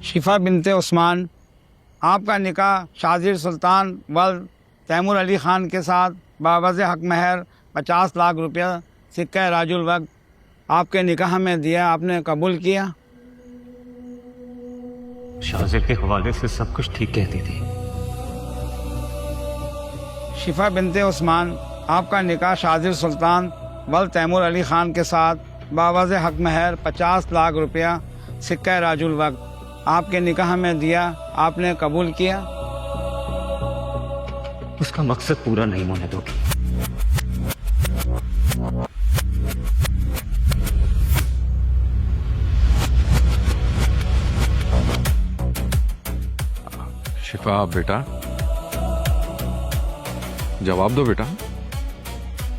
शिफा बिनते उस्मान, आपका निकाह शाजिर सुल्तान वल्द तैमूर अली ख़ान के साथ बावज़ हक महर 50 लाख रुपया सिक्का राजुल वक्त आपके निकाह में दिया, आपने कबूल किया? शाजिर के हवाले से सब कुछ ठीक कहती थी। शिफा बिनते उस्मान, आपका निकाह शाजिर सुल्तान वल्द तैमूर अली ख़ान के साथ बावज़ हक महर 50 लाख रुपया सिक्का राजुल वक्त आपके निकाह में दिया, आपने कबूल किया? उसका मकसद पूरा नहीं होने दोगी। शिफा बेटा, जवाब दो बेटा।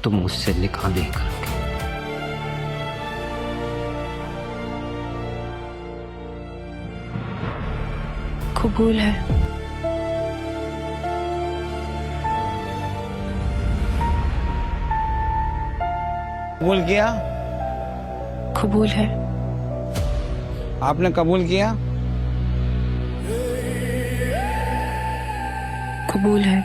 तुम मुझसे निकाह नहीं करोगे। कबूल है। कबूल किया? कबूल है। आपने कबूल किया? कबूल है।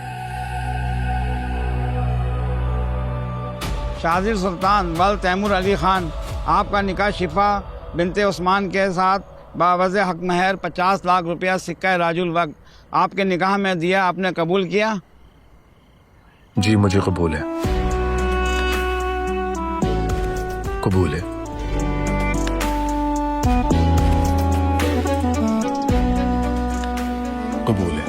शाजिर सुल्तान वल्द तैमूर अली ख़ान, आपका निकाह शिफा बिनते उस्मान के साथ बावज़ हक महर 50 लाख रुपया सिक्का राजुल वक्त आपके निकाह में दिया, आपने कबूल किया? जी मुझे कबूल है, कबूल है। कबूल है।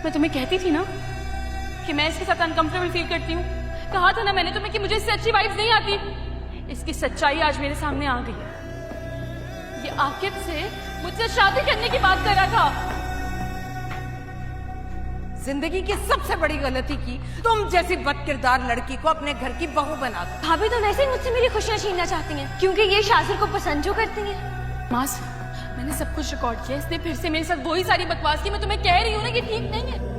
मैं तुम्हें कहती थी ना कि मैं इसके साथ अनकंफर्टेबल फील करती हूँ। कहा था ना मैंने तुम्हें कि मुझे इससे अच्छी वाइब्स नहीं आती। इसकी सच्चाई आज मेरे सामने आ गई है। ये आकिब से मुझसे शादी करने की बात कर रहा था। जिंदगी की सबसे बड़ी गलती की तुम जैसी बदकिरदार लड़की को अपने घर की बहू बना दो। भाभी तो वैसे ही मुझसे मेरी खुशियां छीनना चाहती हैं, क्योंकि ये शाजिर को पसंद जो करती हैं। मास, मैंने सब कुछ रिकॉर्ड किया। इसने फिर से मेरे साथ वही सारी बकवास की। मैं तुम्हें कह रही हूँ ना कि ठीक नहीं है।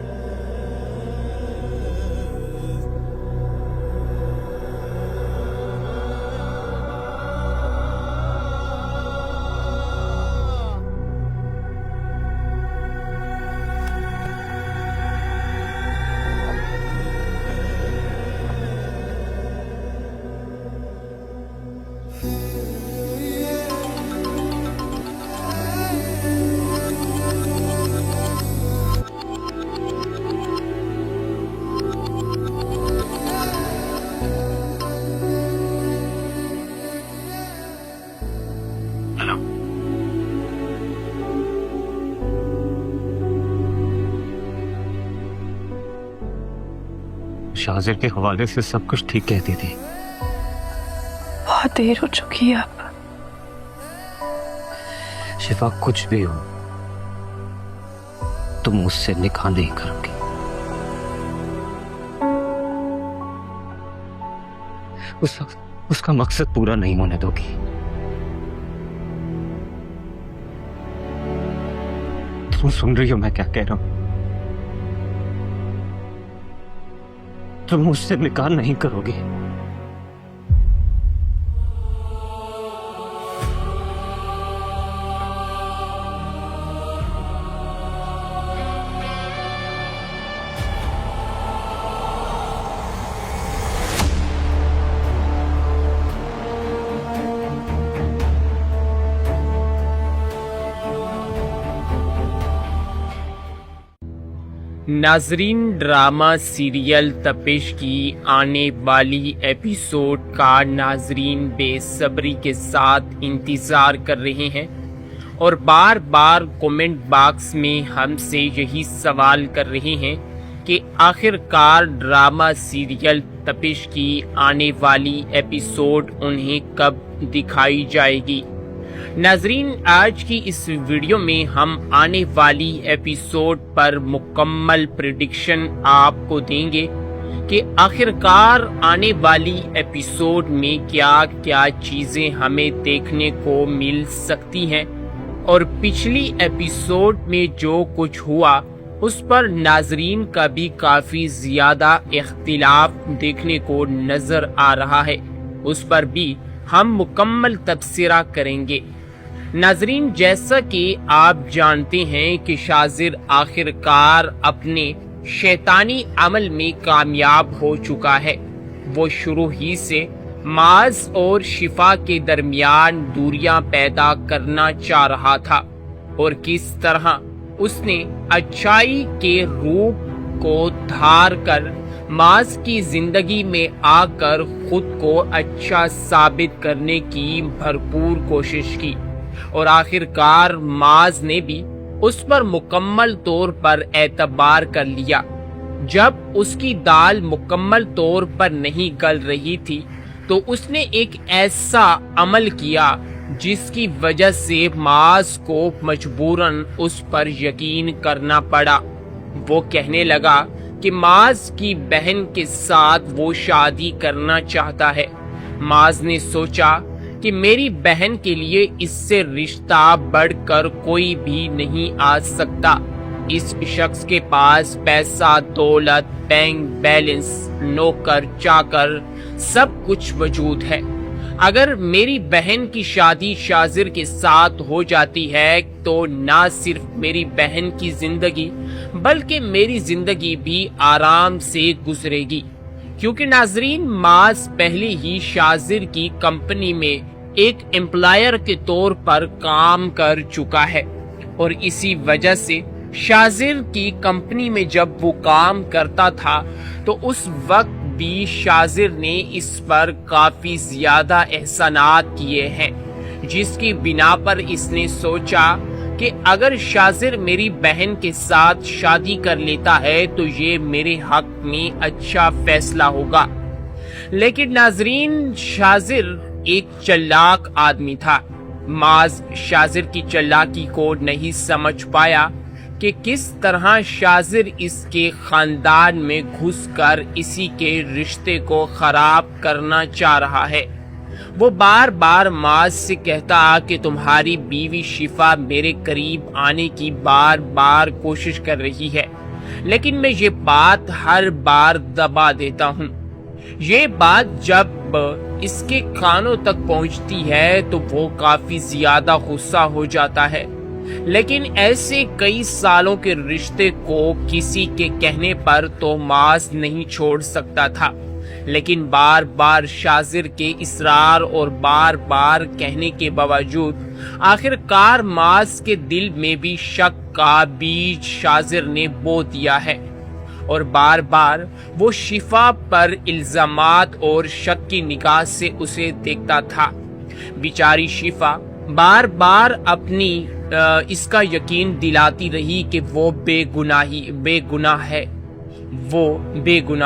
शाजिर के हवाले से सब कुछ ठीक कहती थी। बहुत देर हो चुकी है अब। शिफा, कुछ भी हो तुम मुझसे निकाह नहीं करोगी। उसका मकसद पूरा नहीं होने दोगी। तुम सुन रही हो मैं क्या कह रहा हूं? तुम मुझसे निकाह नहीं करोगी। नाजरीन, ड्रामा सीरियल तपिश की आने वाली एपिसोड का नाजरीन बेसब्री के साथ इंतज़ार कर रहे हैं और बार बार कमेंट बॉक्स में हमसे यही सवाल कर रहे हैं कि आखिरकार ड्रामा सीरियल तपिश की आने वाली एपिसोड उन्हें कब दिखाई जाएगी। नाजरीन, आज की इस वीडियो में हम आने वाली एपिसोड पर मुकम्मल प्रेडिक्शन आपको देंगे कि आखिरकार आने वाली एपिसोड में क्या क्या चीजें हमें देखने को मिल सकती हैं और पिछली एपिसोड में जो कुछ हुआ उस पर नाजरीन का भी काफी ज्यादा इख्तिलाफ देखने को नजर आ रहा है, उस पर भी हम मुकम्मल तबसरा करेंगे। नाजरीन, जैसा कि आप जानते हैं कि शाजिर आखिरकार अपने शैतानी अमल में कामयाब हो चुका है। वो शुरू ही से माज और शिफा के दरमियान दूरियां पैदा करना चाह रहा था और किस तरह उसने अच्छाई के रूप को धार कर माज की जिंदगी में आकर खुद को अच्छा साबित करने की भरपूर कोशिश की और आखिरकार माज ने भी उस पर मुकम्मल तौर पर एतबार कर लिया। जब उसकी दाल मुकम्मल तौर पर नहीं गल रही थी तो उसने एक ऐसा अमल किया जिसकी वजह से माज को मजबूरन उस पर यकीन करना पड़ा। वो कहने लगा कि माज की बहन के साथ वो शादी करना चाहता है। माज ने सोचा कि मेरी बहन के लिए इससे रिश्ता बढ़कर कोई भी नहीं आ सकता। इस शख्स के पास पैसा, दौलत, बैंक बैलेंस, नौकर चाकर सब कुछ मौजूद है। अगर मेरी बहन की शादी शाजिर के साथ हो जाती है तो ना सिर्फ मेरी बहन की जिंदगी बल्कि मेरी जिंदगी भी आराम से गुजरेगी, क्योंकि नाजरीन माज पहले ही शाजिर की कंपनी में एक एम्प्लॉयर के तौर पर काम कर चुका है और इसी वजह से शाजिर की कंपनी में जब वो काम करता था तो उस वक्त भी शाजिर ने इस पर काफी ज्यादा एहसानात किए हैं, जिसकी बिना पर इसने सोचा कि अगर शाजिर मेरी बहन के साथ शादी कर लेता है तो ये मेरे हक में अच्छा फैसला होगा। लेकिन नाजरीन, शाजिर एक चालाक आदमी था। माज शाजिर की चालाकी को नहीं समझ पाया कि किस तरह शाजिर इसके खानदान में घुसकर इसी के रिश्ते को खराब करना चाह रहा है। वो बार बार माज से कहता कि तुम्हारी बीवी शिफा मेरे करीब आने की बार बार कोशिश कर रही है, लेकिन मैं ये बात हर बार दबा देता हूँ। ये बात जब इसके कानों तक पहुँचती है तो वो काफी ज्यादा गुस्सा हो जाता है। लेकिन ऐसे कई सालों के रिश्ते को किसी के कहने पर तो माज नहीं छोड़ सकता था, लेकिन बार बार शाजिर के इसरार और बार बार कहने के बावजूद आखिरकार माज के दिल में भी शक का बीज शाजिर ने बो दिया है और बार बार वो शिफा पर इल्जामात और शक की निगाह से उसे देखता था। बेचारी शिफा बार बार अपनी इसका यकीन दिलाती रही कि वो बेगुनाह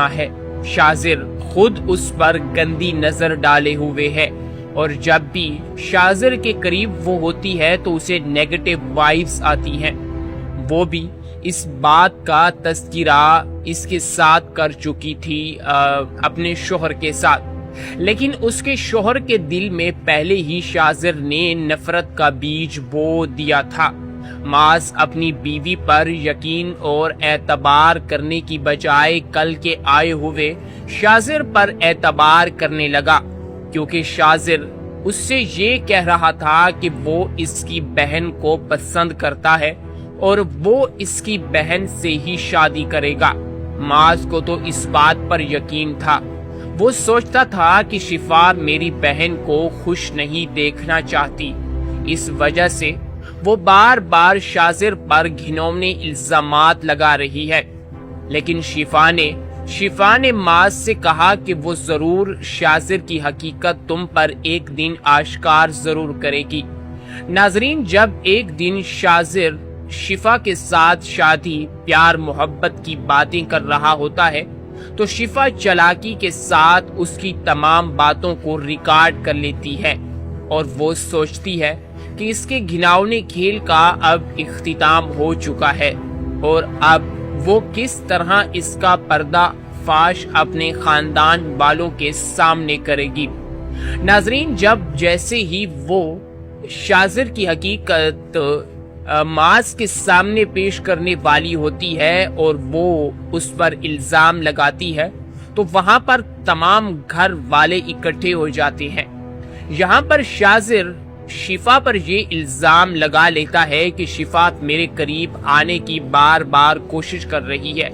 है। शाजिर खुद उस पर गंदी नजर डाले हुए है और जब भी शाजिर के करीब वो होती है तो उसे नेगेटिव वाइब्स आती हैं। वो भी इस बात का तज़किरा इसके साथ कर चुकी थी अपने शोहर के साथ, लेकिन उसके शोहर के दिल में पहले ही शाजिर ने नफरत का बीज बो दिया था। माज अपनी बीवी पर यकीन और एतबार करने की बजाय कल के आए हुए शाजिर पर एतबार करने लगा, क्योंकि शाजिर उससे ये कह रहा था कि वो इसकी बहन को पसंद करता है और वो इसकी बहन से ही शादी करेगा। माज को तो इस बात पर यकीन था। वो सोचता था कि शिफा मेरी बहन को खुश नहीं देखना चाहती, इस वजह से वो बार बार शाजिर पर घिनौने इल्जामात लगा रही है। लेकिन शिफा ने माज से कहा कि वो जरूर शाजिर की हकीकत तुम पर एक दिन आश्कार जरूर करेगी। नाजरीन, जब एक दिन शाजिर शिफा के साथ शादी, प्यार, मोहब्बत की बातें कर रहा होता है तो शिफा चालाकी के साथ उसकी तमाम बातों को रिकॉर्ड कर लेती है और वो सोचती है कि इसके घिनौने खेल का अब इख्तिताम हो चुका है और अब वो किस तरह इसका पर्दा फाश अपने खानदान वालों के सामने करेगी। नाजरीन, जब जैसे ही वो शाजिर की हकीकत माज के सामने पेश करने वाली होती है और वो उस पर इल्जाम लगाती है तो वहां पर तमाम घर वाले इकट्ठे हो जाते हैं। यहाँ पर शाजिर शिफा पर ये इल्जाम लगा लेता है कि शिफा मेरे करीब आने की बार बार कोशिश कर रही है।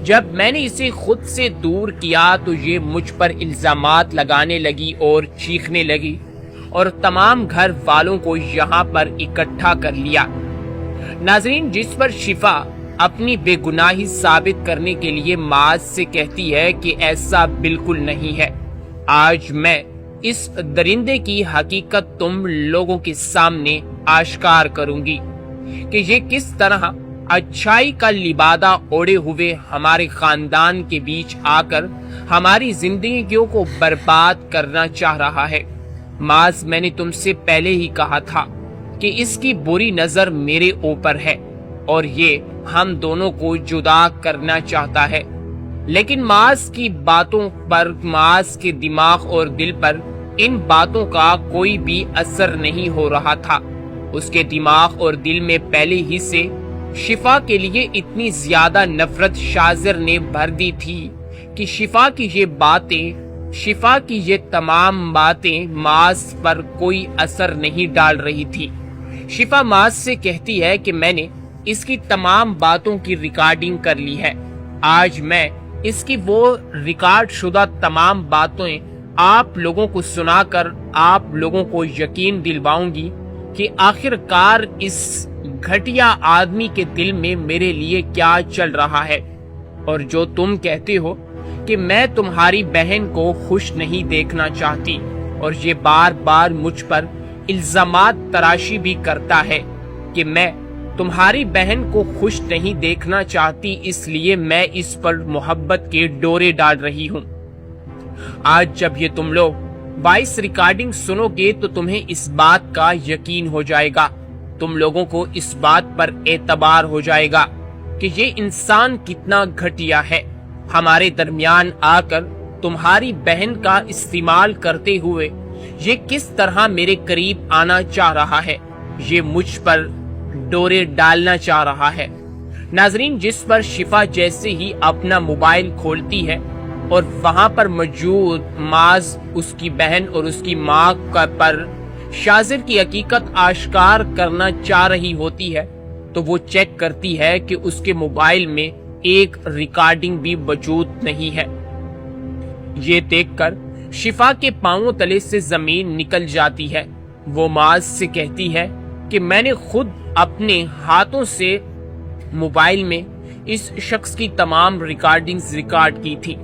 जब मैंने इसे खुद से दूर किया तो ये मुझ पर इल्जामात लगाने लगी और चीखने लगी और तमाम घर वालों को यहाँ पर इकट्ठा कर लिया। नाजरीन, जिस पर शिफा अपनी बेगुनाही साबित करने के लिए माज से कहती है कि ऐसा बिल्कुल नहीं है। आज मैं इस दरिंदे की हकीकत तुम लोगों के सामने आश्कार करूंगी कि ये किस तरह अच्छाई का लिबादा ओढ़े हुए हमारे खानदान के बीच आकर हमारी जिंदगियों को बर्बाद करना चाह रहा है। माज, मैंने तुमसे पहले ही कहा था कि इसकी बुरी नजर मेरे ऊपर है और ये हम दोनों को जुदा करना चाहता है। लेकिन माज की बातों पर, माज के दिमाग और दिल पर इन बातों का कोई भी असर नहीं हो रहा था। उसके दिमाग और दिल में पहले ही से शिफा के लिए इतनी ज्यादा नफरत शाजिर ने भर दी थी कि शिफा की ये तमाम बातें माज पर कोई असर नहीं डाल रही थी। शिफा माज से कहती है कि मैंने इसकी तमाम बातों की रिकॉर्डिंग कर ली है। आज मैं इसकी वो रिकॉर्ड शुदा तमाम बातें आप लोगों को सुनाकर आप लोगों को यकीन दिलवाऊंगी कि आखिरकार इस घटिया आदमी के दिल में मेरे लिए क्या चल रहा है। और जो तुम कहते हो कि मैं तुम्हारी बहन को खुश नहीं देखना चाहती और ये बार बार मुझ पर इल्जामात तराशी भी करता है कि मैं तुम्हारी बहन को खुश नहीं देखना चाहती, इसलिए मैं इस पर मोहब्बत के डोरे डाल रही हूँ। आज जब ये तुम लोग 22 रिकॉर्डिंग सुनोगे तो तुम्हें इस बात का यकीन हो जाएगा, तुम लोगों को इस बात पर एतबार हो जाएगा कि ये इंसान कितना घटिया है। हमारे दरमियान आकर तुम्हारी बहन का इस्तेमाल करते हुए ये किस तरह मेरे करीब आना चाह रहा है, ये मुझ पर डोरे डालना चाह रहा है। नाजरीन, जिस पर शिफा जैसे ही अपना मोबाइल खोलती है और वहां पर मौजूद माज, उसकी बहन और उसकी माँ का पर शाजिर की हकीकत आश्कार करना चाह रही होती है तो वो चेक करती है कि उसके मोबाइल में एक रिकॉर्डिंग भी मौजूद नहीं है। ये देखकर शिफा के पांवों तले से जमीन निकल जाती है। वो माज से कहती है कि मैंने खुद अपने हाथों से मोबाइल में इस शख्स की तमाम रिकॉर्डिंग्स रिकॉर्ड की थी।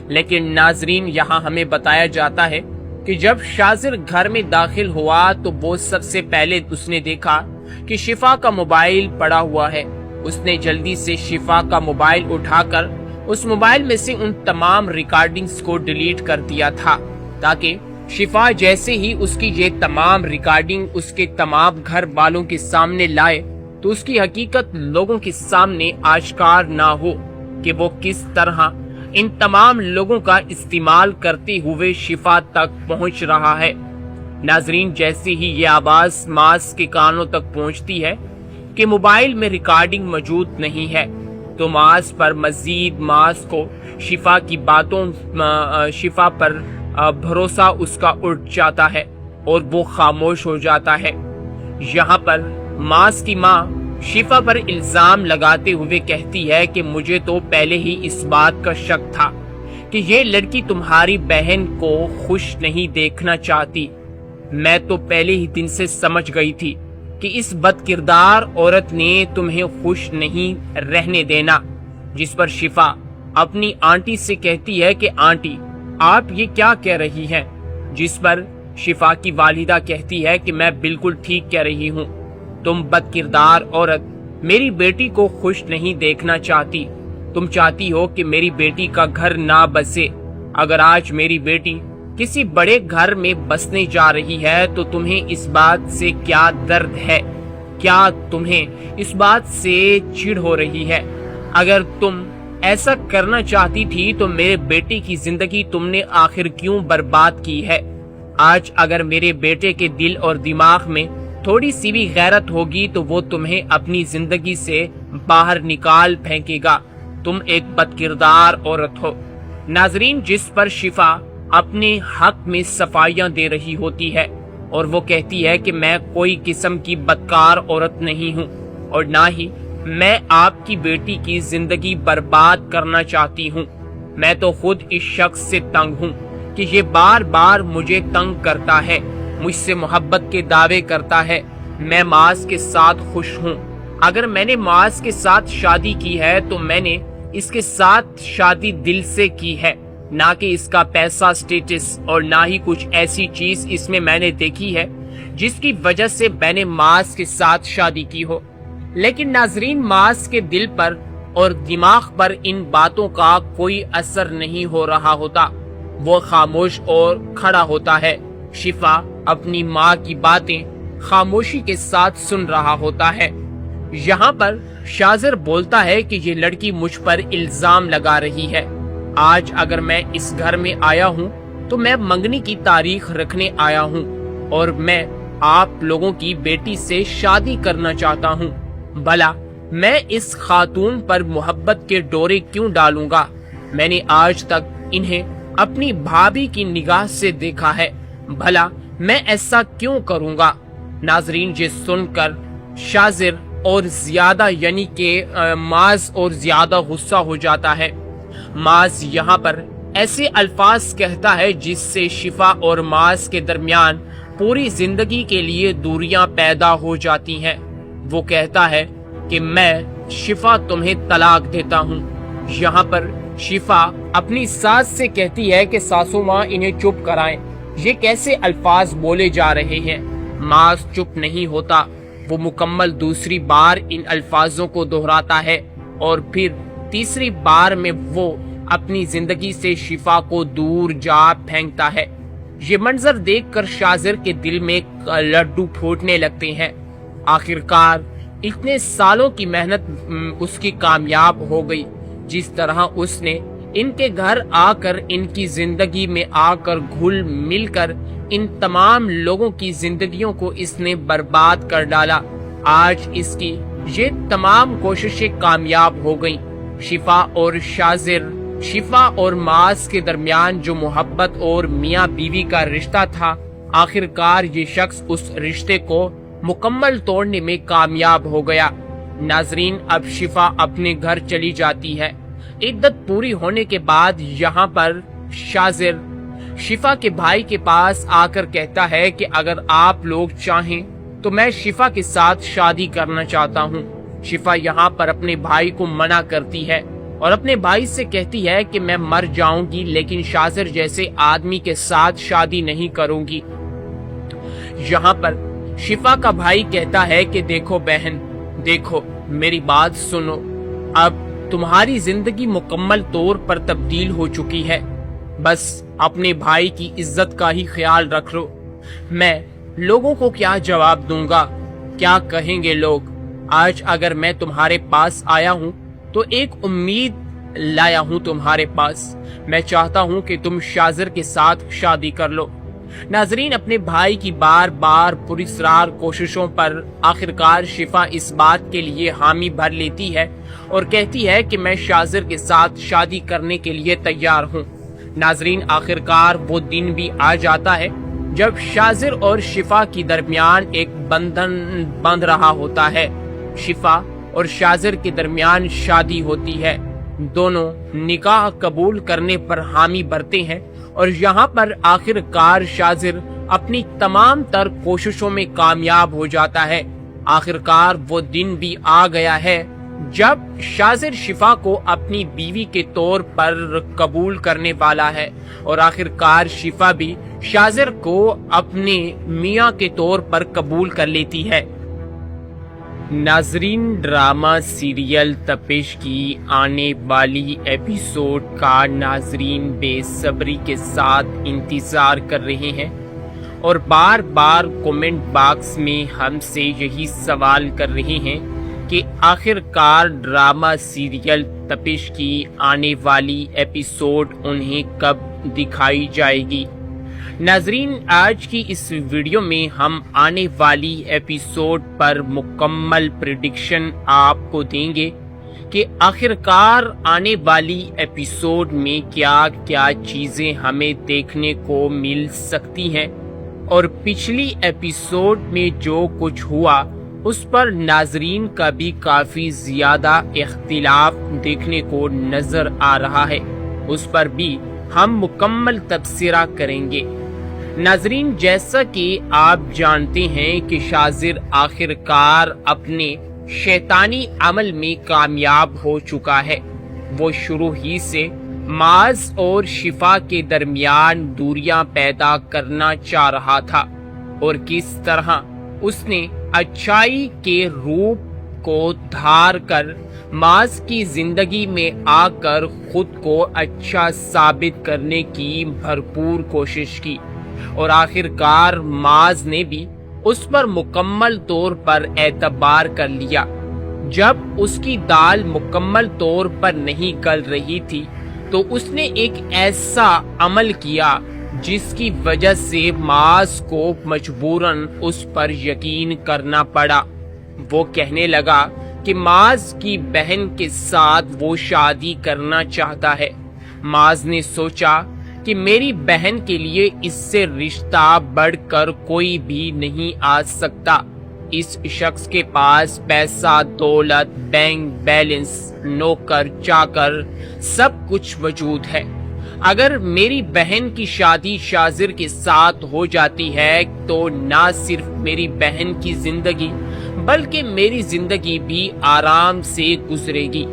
लेकिन नाजरीन, यहाँ हमें बताया जाता है कि जब शाजिर घर में दाखिल हुआ तो वो सबसे पहले उसने देखा कि शिफा का मोबाइल पड़ा हुआ है। उसने जल्दी से शिफा का मोबाइल उठाकर उस मोबाइल में से उन तमाम रिकॉर्डिंग्स को डिलीट कर दिया था ताकि शिफा जैसे ही उसकी ये तमाम रिकॉर्डिंग उसके तमाम घर वालों के सामने लाए तो उसकी हकीकत लोगों के सामने आश्कार ना हो कि वो किस तरह इन तमाम लोगों का इस्तेमाल करते हुए शिफा तक पहुंच रहा है। नाजरीन, जैसे ही ये आवाज मास के कानों तक पहुंचती है कि मोबाइल में रिकॉर्डिंग मौजूद नहीं है तो मास पर मजीद मास को शिफा की बातों शिफा पर भरोसा उसका उठ जाता है और वो खामोश हो जाता है। यहाँ पर मास की माँ शिफा पर इल्जाम लगाते हुए कहती है कि मुझे तो पहले ही इस बात का शक था कि ये लड़की तुम्हारी बहन को खुश नहीं देखना चाहती। मैं तो पहले ही दिन से समझ गई थी कि इस बदकिरदार औरत ने तुम्हें खुश नहीं रहने देना। जिस पर शिफा अपनी आंटी से कहती है कि आंटी आप ये क्या कह रही हैं, जिस पर शिफा की वालिदा कहती है कि मैं बिल्कुल ठीक कह रही हूँ, तुम बदकिरदार औरत मेरी बेटी को खुश नहीं देखना चाहती, तुम चाहती हो कि मेरी बेटी का घर ना बसे। अगर आज मेरी बेटी किसी बड़े घर में बसने जा रही है तो तुम्हें इस बात से क्या दर्द है, क्या तुम्हें इस बात से चिढ़ हो रही है? अगर तुम ऐसा करना चाहती थी तो मेरे बेटे की जिंदगी तुमने आखिर क्यों बर्बाद की है? आज अगर मेरे बेटे के दिल और दिमाग में थोड़ी सी भी गैरत होगी तो वो तुम्हें अपनी जिंदगी से बाहर निकाल फेंकेगा। तुम एक बदकिरदार औरत हो। नाजरीन, जिस पर शिफा अपने हक में सफाइयां दे रही होती है और वो कहती है कि मैं कोई किस्म की बदकार औरत नहीं हूँ और ना ही मैं आपकी बेटी की जिंदगी बर्बाद करना चाहती हूँ। मैं तो खुद इस शख्स से तंग हूँ कि ये बार बार मुझे तंग करता है, मुझसे मोहब्बत के दावे करता है। मैं मास के साथ खुश हूँ। अगर मैंने मास के साथ शादी की है तो मैंने इसके साथ शादी दिल से की है, ना कि इसका पैसा, स्टेटस और ना ही कुछ ऐसी चीज इसमें मैंने देखी है जिसकी वजह से मैंने मास के साथ शादी की हो। लेकिन नाजरीन, मास के दिल पर और दिमाग पर इन बातों का कोई असर नहीं हो रहा होता। वो खामोश और खड़ा होता है। शिफा अपनी माँ की बातें खामोशी के साथ सुन रहा होता है। यहाँ पर शाजिर बोलता है कि ये लड़की मुझ पर इल्जाम लगा रही है। आज अगर मैं इस घर में आया हूँ तो मैं मंगनी की तारीख रखने आया हूँ और मैं आप लोगों की बेटी से शादी करना चाहता हूँ। भला मैं इस खातून पर मोहब्बत के डोरे क्यों डालूंगा? मैंने आज तक इन्हें अपनी भाभी की निगाह से देखा है, भला मैं ऐसा क्यों करूंगा? नाजरीन, ये सुनकर शाजिर और ज्यादा यानी के माज और ज्यादा गुस्सा हो जाता है। माज यहाँ पर ऐसे अल्फाज कहता है जिससे शिफा और माज के दरमियान पूरी जिंदगी के लिए दूरियां पैदा हो जाती हैं। वो कहता है कि मैं शिफा तुम्हें तलाक देता हूँ। यहाँ पर शिफा अपनी सास से कहती है कि सासू माँ इन्हें चुप कराएं, ये कैसे अल्फाज बोले जा रहे हैं। माज चुप नहीं होता, वो मुकम्मल दूसरी बार इन अल्फाजों को दोहराता है और फिर तीसरी बार में वो अपनी जिंदगी से शिफा को दूर जा फेंकता है। ये मंजर देखकर शाजिर के दिल में लड्डू फूटने लगते हैं। आखिरकार इतने सालों की मेहनत उसकी कामयाब हो गई। जिस तरह उसने इनके घर आकर इनकी जिंदगी में आकर घुल मिलकर इन तमाम लोगों की जिंदगियों को इसने बर्बाद कर डाला, आज इसकी ये तमाम कोशिशें कामयाब हो गईं। शिफा और शाजिर, शिफा और मास के दरमियान जो मोहब्बत और मियाँ बीवी का रिश्ता था, आखिरकार ये शख्स उस रिश्ते को मुकम्मल तोड़ने में कामयाब हो गया। नाजरीन, अब शिफा अपने घर चली जाती है। इद्दत पूरी होने के बाद यहाँ पर शाजिर शिफा के भाई के पास आकर कहता है कि अगर आप लोग चाहें तो मैं शिफा के साथ शादी करना चाहता हूँ। शिफा यहाँ पर अपने भाई को मना करती है और अपने भाई से कहती है कि मैं मर जाऊंगी लेकिन शाजिर जैसे आदमी के साथ शादी नहीं करूंगी। यहाँ पर शिफा का भाई कहता है कि देखो बहन, देखो मेरी बात सुनो, अब तुम्हारी जिंदगी मुकम्मल तौर पर तब्दील हो चुकी है, बस अपने भाई की इज्जत का ही ख्याल रख लो। मैं लोगों को क्या जवाब दूंगा, क्या कहेंगे लोग? आज अगर मैं तुम्हारे पास आया हूँ तो एक उम्मीद लाया हूँ तुम्हारे पास। मैं चाहता हूँ कि तुम शाजिर के साथ शादी कर लो। नाजरीन, अपने भाई की बार बार पुरस्रार कोशिशों पर आखिरकार शिफा इस बात के लिए हामी भर लेती है और कहती है कि मैं शाजिर के साथ शादी करने के लिए तैयार हूँ। नाजरीन, आखिरकार वो दिन भी आ जाता है जब शाजिर और शिफा की दरमियान एक बंधन बंध रहा होता है। शिफा और शाजिर के दरमियान शादी होती है। दोनों निकाह कबूल करने पर हामी भरते हैं और यहाँ पर आखिरकार शाजिर अपनी तमाम तर कोशिशों में कामयाब हो जाता है। आखिरकार वो दिन भी आ गया है جب شاذر شفا کو اپنی بیوی کے طور پر قبول کرنے والا ہے اور آخر کار شفا بھی شاذر کو اپنے میاں کے طور پر قبول کر لیتی ہے۔ ناظرین، ڈرامہ سیریل تپش کی آنے والی ایپیسوڈ کا ناظرین بے صبری کے ساتھ انتظار کر رہے ہیں اور بار بار کومنٹ باکس میں ہم سے یہی سوال کر رہے ہیں کہ آخر کار ڈرامہ سیریل تپش کی آنے والی ایپیسوڈ انہیں کب دکھائی جائے گی۔ ناظرین، آج کی اس ویڈیو میں ہم آنے والی ایپیسوڈ پر مکمل پریڈکشن آپ کو دیں گے کہ آخر کار آنے والی ایپیسوڈ میں کیا کیا چیزیں ہمیں دیکھنے کو مل سکتی ہیں، اور پچھلی ایپیسوڈ میں جو کچھ ہوا اس پر ناظرین کا بھی کافی زیادہ اختلاف دیکھنے کو نظر آ رہا ہے، اس پر بھی ہم مکمل تبصرہ کریں گے۔ ناظرین، جیسا کہ آپ جانتے ہیں کہ شاذر آخر کار اپنے شیطانی عمل میں کامیاب ہو چکا ہے۔ وہ شروع ہی سے معاذ اور شفا کے درمیان دوریاں پیدا کرنا چاہ رہا تھا، اور کس طرح اس نے اچھائی کے روپ کو دھار کر معاذ کی زندگی میں آ کر خود کو اچھا ثابت کرنے کی بھرپور کوشش کی، اور آخر کار معاذ نے بھی اس پر مکمل طور پر اعتبار کر لیا۔ جب اس کی دال مکمل طور پر نہیں گل رہی تھی تو اس نے ایک ایسا عمل کیا جس کی وجہ سے معاذ کو مجبوراً اس پر یقین کرنا پڑا۔ وہ کہنے لگا کہ معاذ کی بہن کے ساتھ وہ شادی کرنا چاہتا ہے۔ معاذ نے سوچا کہ میری بہن کے لیے اس سے رشتہ بڑھ کر کوئی بھی نہیں آ سکتا۔ اس شخص کے پاس پیسہ، دولت، بینک بیلنس، نوکر چاکر، سب کچھ موجود ہے۔ اگر میری بہن کی شادی شاذر کے ساتھ ہو جاتی ہے تو نہ صرف میری بہن کی زندگی بلکہ میری زندگی بھی آرام سے گزرے گی،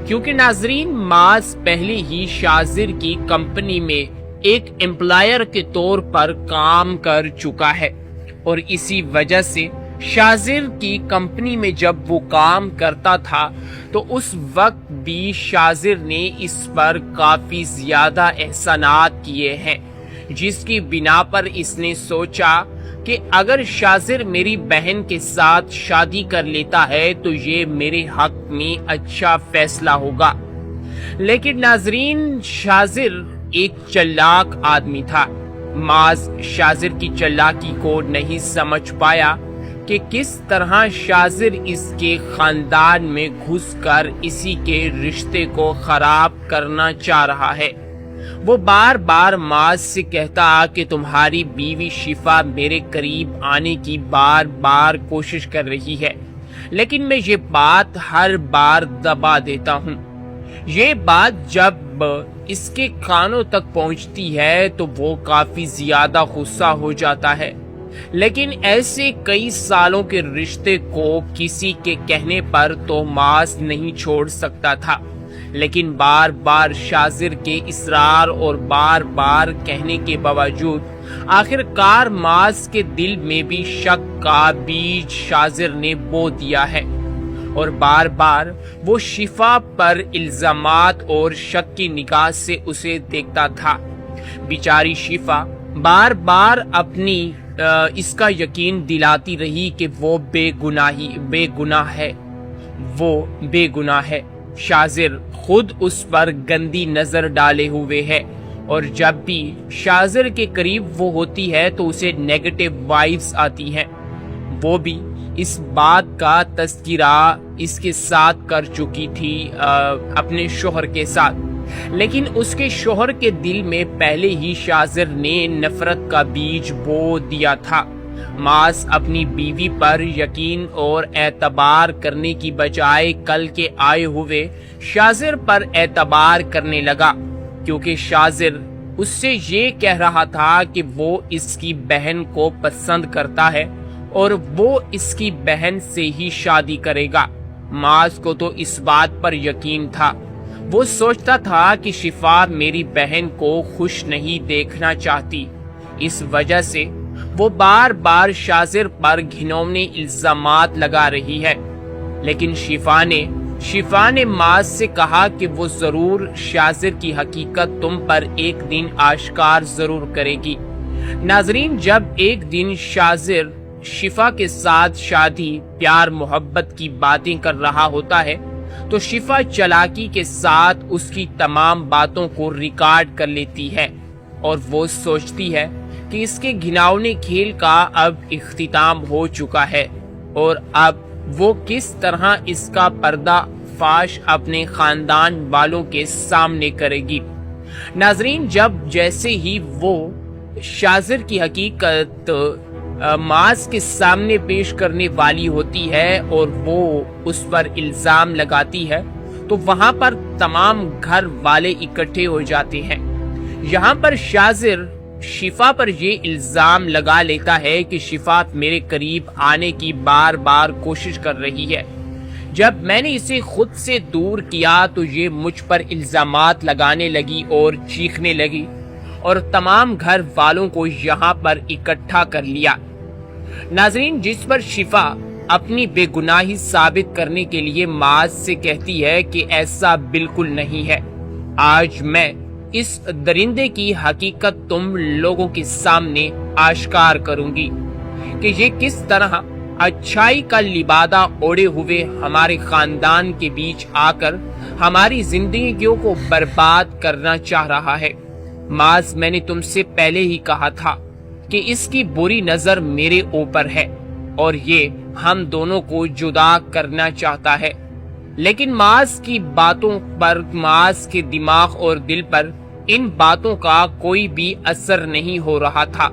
کیونکہ ناظرین، معاذ پہلے ہی شاذر کی کمپنی میں ایک امپلائر کے طور پر کام کر چکا ہے، اور اسی وجہ سے شاذر کی کمپنی میں جب وہ کام کرتا تھا تو اس وقت بھی شاذر نے اس پر کافی زیادہ احسانات کیے ہیں، جس کی بنا پر اس نے سوچا کہ اگر شاذر میری بہن کے ساتھ شادی کر لیتا ہے تو یہ میرے حق میں اچھا فیصلہ ہوگا۔ لیکن ناظرین، شاذر ایک چلاک آدمی تھا۔ معاذ شاذر کی چلاکی کو نہیں سمجھ پایا کہ کس طرح شاذر اس کے خاندان میں گھس کر اسی کے رشتے کو خراب کرنا چاہ رہا ہے۔ وہ بار بار معاذ سے کہتا کہ تمہاری بیوی شفا میرے قریب آنے کی بار بار کوشش کر رہی ہے، لیکن میں یہ بات ہر بار دبا دیتا ہوں۔ یہ بات جب اس کے کانوں تک پہنچتی ہے تو وہ کافی زیادہ غصہ ہو جاتا ہے، لیکن ایسے کئی سالوں کے رشتے کو کسی کے کہنے پر تو معاذ نہیں چھوڑ سکتا تھا، لیکن بار بار شاذر کے اصرار اور بار بار کہنے کے باوجود آخر کار معاذ کے دل میں بھی شک کا بیج شاذر نے بو دیا ہے، اور بار بار وہ شفا پر الزامات اور شک کی نگاہ سے اسے دیکھتا تھا۔ بیچاری شفا بار بار اپنی اس کا یقین دلاتی رہی کہ وہ بے گناہ ہے۔ شاذر خود اس پر گندی نظر ڈالے ہوئے ہے، اور جب بھی شاذر کے قریب وہ ہوتی ہے تو اسے نیگیٹو وائبز آتی ہیں۔ وہ بھی اس بات کا تذکرہ اس کے ساتھ کر چکی تھی اپنے شوہر کے ساتھ، لیکن اس کے شوہر کے دل میں پہلے ہی شاذر نے نفرت کا بیج بو دیا تھا۔ معاذ اپنی بیوی پر یقین اور اعتبار کرنے کی بجائے کل کے آئے ہوئے شاذر پر اعتبار کرنے لگا، کیونکہ شاذر اس سے یہ کہہ رہا تھا کہ وہ اس کی بہن کو پسند کرتا ہے اور وہ اس کی بہن سے ہی شادی کرے گا۔ मास को तो इस बात पर यकीन था। वो सोचता था कि शिफा मेरी बहन को खुश नहीं देखना चाहती। इस वजह से वो बार बार शाजिर पर घिनौने इल्जामात लगा रही है। लेकिन शिफा ने मास से कहा कि वो जरूर शाजिर की हकीकत तुम पर एक दिन आश्कार जरूर करेगी। नाजरीन, जब एक दिन शाजिर शिफा के साथ शादी, प्यार, मोहब्बत की बातें कर रहा होता है तो शिफा चालाकी के साथ उसकी तमाम बातों को रिकॉर्ड कर लेती है और वो सोचती है कि इसके घिनौने खेल का अब इख्तिताम हो चुका है और अब वो किस तरह इसका पर्दाफाश अपने खानदान वालों के सामने करेगी। नाजरीन, जब जैसे ही वो शाजिर की हकीकत मास के सामने पेश करने वाली होती है और वो उस पर इल्जाम लगाती है तो वहां पर तमाम घर वाले इकट्ठे हो जाते हैं। यहाँ पर शाजिर शिफा पर ये इल्जाम लगा लेता है कि शिफा मेरे करीब आने की बार बार कोशिश कर रही है। जब मैंने इसे खुद से दूर किया तो ये मुझ पर इल्जामात लगाने लगी और चीखने लगी और तमाम घर वालों को यहाँ पर इकट्ठा कर लिया। नाजरीन, जिस पर शिफा अपनी बेगुनाही साबित करने के लिए मास से कहती है कि ऐसा बिल्कुल नहीं है। आज मैं इस दरिंदे की हकीकत तुम लोगों के सामने आश्कार करूंगी कि ये किस तरह अच्छाई का लिबादा ओढ़े हुए हमारे खानदान के बीच आकर हमारी जिंदगियों को बर्बाद करना चाह रहा है। मास, मैंने तुमसे पहले ही कहा था कि इसकी बुरी नजर मेरे ऊपर है और ये हम दोनों को जुदा करना चाहता है। लेकिन मास की बातों पर, मास के दिमाग और दिल पर इन बातों का कोई भी असर नहीं हो रहा था।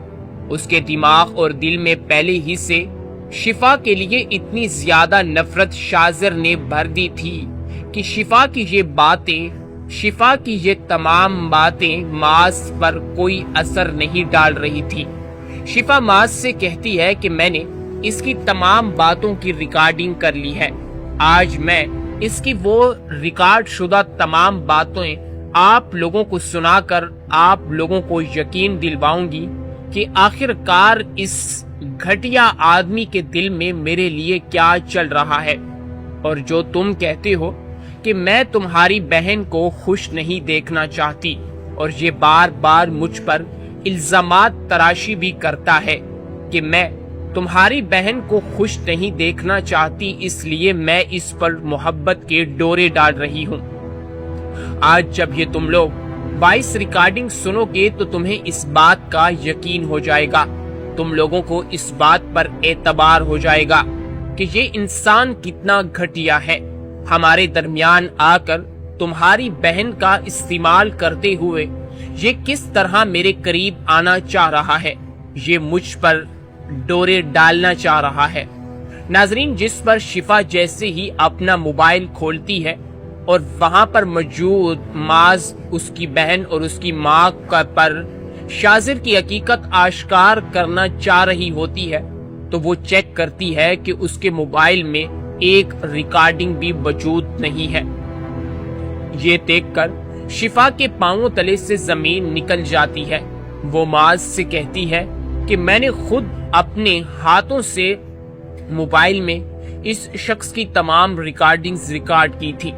उसके दिमाग और दिल में पहले ही से शिफा के लिए इतनी ज्यादा नफरत शाजिर ने भर दी थी कि शिफा की ये तमाम बातें मास पर कोई असर नहीं डाल रही थी। शिफा मास से कहती है कि मैंने इसकी तमाम बातों की रिकॉर्डिंग कर ली है। आज मैं इसकी वो रिकॉर्ड शुदा तमाम बातें आप लोगों को सुनाकर आप लोगों को यकीन दिलवाऊंगी कि आखिरकार इस घटिया आदमी के दिल में मेरे लिए क्या चल रहा है। और जो तुम कहते हो कि मैं तुम्हारी बहन को खुश नहीं देखना चाहती और ये बार बार मुझ पर इल्जामात तराशी भी करता है कि मैं तुम्हारी बहन को खुश नहीं देखना चाहती, इसलिए मैं इस पर मोहब्बत के डोरे डाल रही हूँ। आज जब ये तुम लोग 22 रिकॉर्डिंग सुनोगे तो तुम्हें इस बात का यकीन हो जाएगा। तुम लोगों को इस बात पर एतबार हो जाएगा कि ये इंसान कितना घटिया है। हमारे दरमियान आकर तुम्हारी बहन का इस्तेमाल करते हुए ये किस तरह मेरे करीब आना चाह रहा है, ये मुझ पर डोरे डालना चाह रहा है। नाजरीन, जिस पर शिफा जैसे ही अपना मोबाइल खोलती है और वहां पर मौजूद माज उसकी बहन और उसकी माँ का पर शाजिर की हकीकत आश्कार करना चाह रही होती है तो वो चेक करती है कि उसके मोबाइल में एक रिकॉर्डिंग भी मौजूद नहीं है। ये देखकर शिफा के पांवों तले से जमीन निकल जाती है। वो माज से कहती है कि मैंने खुद अपने हाथों से मोबाइल में इस शख्स की तमाम रिकॉर्डिंग्स रिकॉर्ड की थी।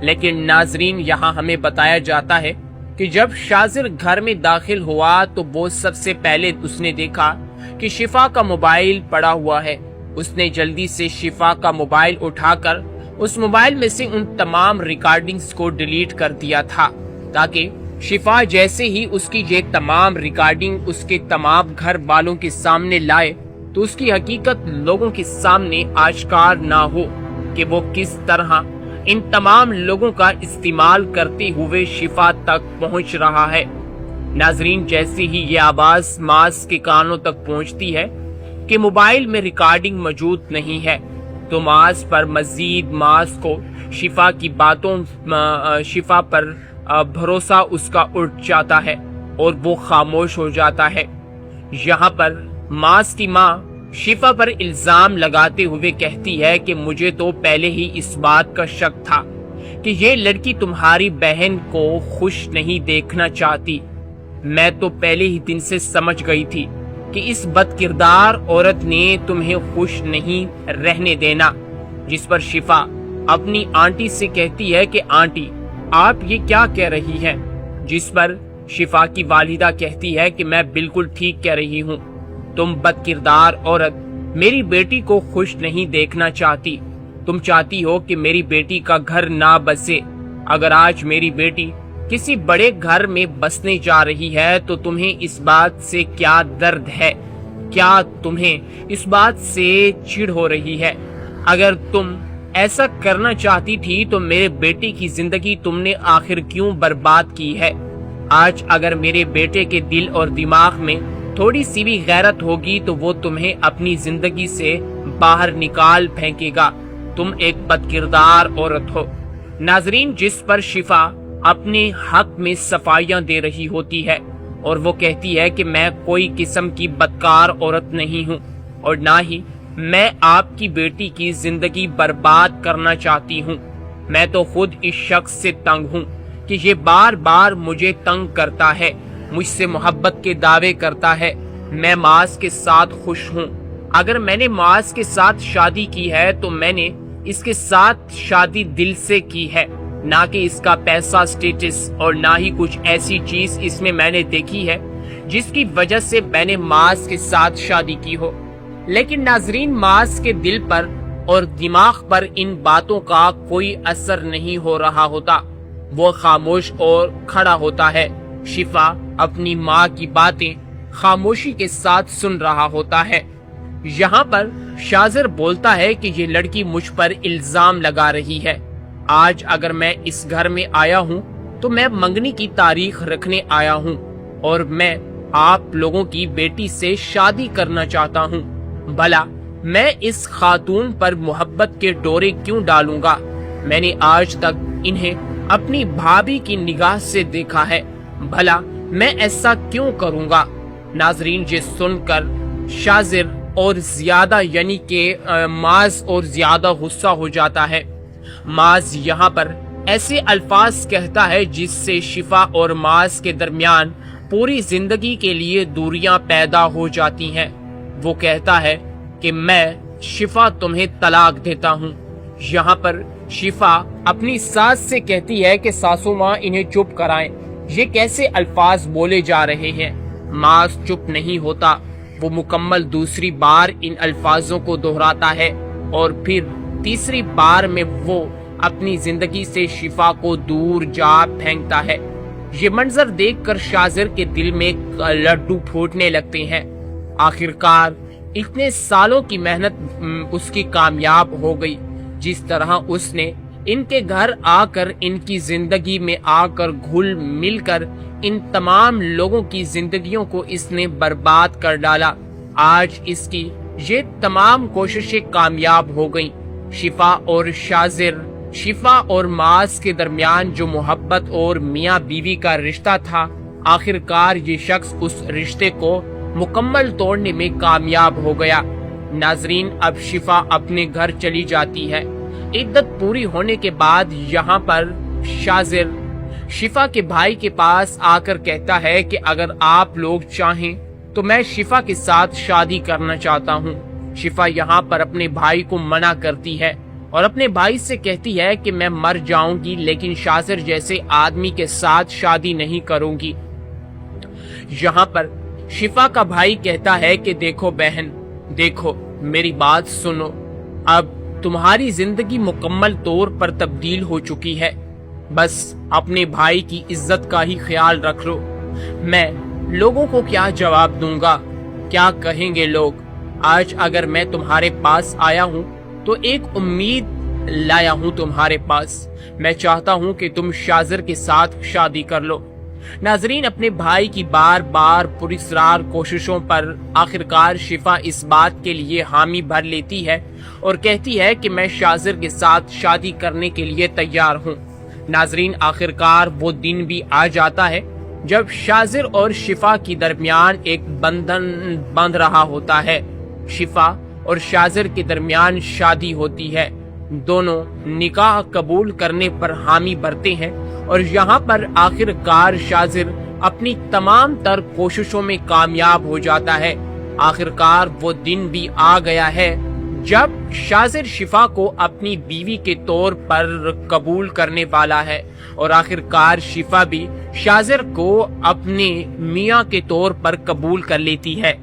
लेकिन नाजरीन, यहाँ हमें बताया जाता है कि जब शाजिर घर में दाखिल हुआ तो वो सबसे पहले उसने देखा कि शिफा का मोबाइल पड़ा हुआ है। उसने जल्दी से शिफा का मोबाइल उठाकर उस मोबाइल में से उन तमाम रिकॉर्डिंग्स को डिलीट कर दिया था ताकि शिफा जैसे ही उसकी ये तमाम रिकॉर्डिंग उसके तमाम घर वालों के सामने लाए तो उसकी हकीकत लोगों के सामने आश्कार ना हो कि वो किस तरह इन तमाम लोगों का इस्तेमाल करते हुए शिफा तक पहुंच रहा है। नाजरीन, जैसे ही ये आवाज मास के कानों तक पहुंचती है कि मोबाइल में रिकॉर्डिंग मौजूद नहीं है तो मास पर मजीद मास को शिफा की बातों शिफा पर भरोसा उसका उठ जाता है और वो खामोश हो जाता है। यहाँ पर मास की माँ शिफा पर इल्जाम लगाते हुए कहती है कि मुझे तो पहले ही इस बात का शक था कि ये लड़की तुम्हारी बहन को खुश नहीं देखना चाहती। मैं तो पहले ही दिन से समझ गई थी कि इस बदकिरदार औरत ने तुम्हें खुश नहीं रहने देना। जिस पर शिफा अपनी आंटी से कहती है कि आंटी आप ये क्या कह रही हैं? जिस पर शिफा की वालिदा कहती है कि मैं बिल्कुल ठीक कह रही हूँ। तुम बदकिरदार औरत मेरी बेटी को खुश नहीं देखना चाहती। तुम चाहती हो कि मेरी बेटी का घर ना बसे। अगर आज मेरी बेटी किसी बड़े घर में बसने जा रही है तो तुम्हें इस बात से क्या दर्द है? क्या तुम्हें इस बात से चिढ़ हो रही है? अगर तुम ऐसा करना चाहती थी तो मेरे बेटे की जिंदगी तुमने आखिर क्यों बर्बाद की है? आज अगर मेरे बेटे के दिल और दिमाग में थोड़ी सी भी गैरत होगी तो वो तुम्हें अपनी जिंदगी से बाहर निकाल फेंकेगा। तुम एक बदकिरदार औरत हो। नाजरीन, जिस पर शिफा अपने हक में सफाइयां दे रही होती है और वो कहती है कि मैं कोई किस्म की बदकार औरत नहीं हूँ और ना ही मैं आपकी बेटी की जिंदगी बर्बाद करना चाहती हूँ। मैं तो खुद इस शख्स से तंग हूँ कि ये बार बार मुझे तंग करता है, मुझसे मोहब्बत के दावे करता है। मैं मास के साथ खुश हूँ। अगर मैंने मास के साथ शादी की है तो मैंने इसके साथ शादी दिल से की है, ना कि इसका पैसा, स्टेटस और ना ही कुछ ऐसी चीज इसमें मैंने देखी है जिसकी वजह से मैंने मास के साथ शादी की हो। लेकिन नाजरीन, मास के दिल पर और दिमाग पर इन बातों का कोई असर नहीं हो रहा होता। वो खामोश और खड़ा होता है। शिफा अपनी माँ की बातें खामोशी के साथ सुन रहा होता है। यहाँ पर शाजिर बोलता है कि ये लड़की मुझ पर इल्जाम लगा रही है। आज अगर मैं इस घर में आया हूँ तो मैं मंगनी की तारीख रखने आया हूँ और मैं आप लोगों की बेटी से शादी करना चाहता हूँ। भला मैं इस खातून पर मोहब्बत के डोरे क्यों डालूंगा? मैंने आज तक इन्हें अपनी भाभी की निगाह से देखा है, भला मैं ऐसा क्यों करूंगा? नाजरीन, ये सुनकर शाजिर और ज्यादा यानी के माज और ज्यादा गुस्सा हो जाता है। माज यहाँ पर ऐसे अल्फाज कहता है जिससे शिफा और माज के दरमियान पूरी जिंदगी के लिए दूरियां पैदा हो जाती हैं। वो कहता है कि मैं शिफा तुम्हें तलाक देता हूँ। यहाँ पर शिफा अपनी सास से कहती है कि सासू माँ इन्हें चुप कराएं, ये कैसे अल्फाज बोले जा रहे हैं। मास चुप नहीं होता, वो मुकम्मल दूसरी बार इन अल्फाजों को दोहराता है और फिर तीसरी बार में वो अपनी जिंदगी से शिफा को दूर जा फेंकता है। ये मंजर देखकर शाजिर के दिल में लड्डू फूटने लगते हैं। आखिरकार इतने सालों की मेहनत उसकी कामयाब हो गई। जिस तरह उसने इनके घर आकर इनकी जिंदगी में आकर घुल मिलकर इन तमाम लोगों की जिंदगियों को इसने बर्बाद कर डाला। आज इसकी ये तमाम कोशिशें कामयाब हो गईं। शिफा और शाजिर, शिफा और मास के दरमियान जो मोहब्बत और मियाँ बीवी का रिश्ता था, आखिरकार ये शख्स उस रिश्ते को मुकम्मल तोड़ने में कामयाब हो गया। नाजरीन, अब शिफा अपने घर चली जाती है। इद्दत पूरी होने के बाद यहाँ पर शाजिर शिफा के भाई के पास आकर कहता है कि अगर आप लोग चाहें तो मैं शिफा के साथ शादी करना चाहता हूँ। शिफा यहाँ पर अपने भाई को मना करती है और अपने भाई से कहती है कि मैं मर जाऊंगी लेकिन शाजिर जैसे आदमी के साथ शादी नहीं करूंगी। यहाँ पर शिफा का भाई कहता है कि देखो बहन, देखो मेरी बात सुनो, अब तुम्हारी जिंदगी मुकम्मल तौर पर तब्दील हो चुकी है। बस अपने भाई की इज्जत का ही ख्याल रख लो। मैं लोगों को क्या जवाब दूंगा, क्या कहेंगे लोग? आज अगर मैं तुम्हारे पास आया हूँ तो एक उम्मीद लाया हूँ तुम्हारे पास। मैं चाहता हूँ कि तुम शाजिर के साथ शादी कर लो। नाजरीन, अपने भाई की बार बार पुरस्रार कोशिशों पर आखिरकार शिफा इस बात के लिए हामी भर लेती है और कहती है कि मैं शाजिर के साथ शादी करने के लिए तैयार हूँ। नाजरीन, आखिरकार वो दिन भी आ जाता है जब शाजिर और शिफा की दरमियान एक बंधन बंध रहा होता है। शिफा और शाजिर के दरमियान शादी होती है। दोनों निकाह कबूल करने पर हामी भरते हैं और यहाँ पर आखिरकार शाजिर अपनी तमाम तर कोशिशों में कामयाब हो जाता है। आखिरकार वो दिन भी आ गया है जब शाजिर शिफा को अपनी बीवी के तौर पर कबूल करने वाला है और आखिरकार शिफा भी शाजिर को अपने मियाँ के तौर पर कबूल कर लेती है।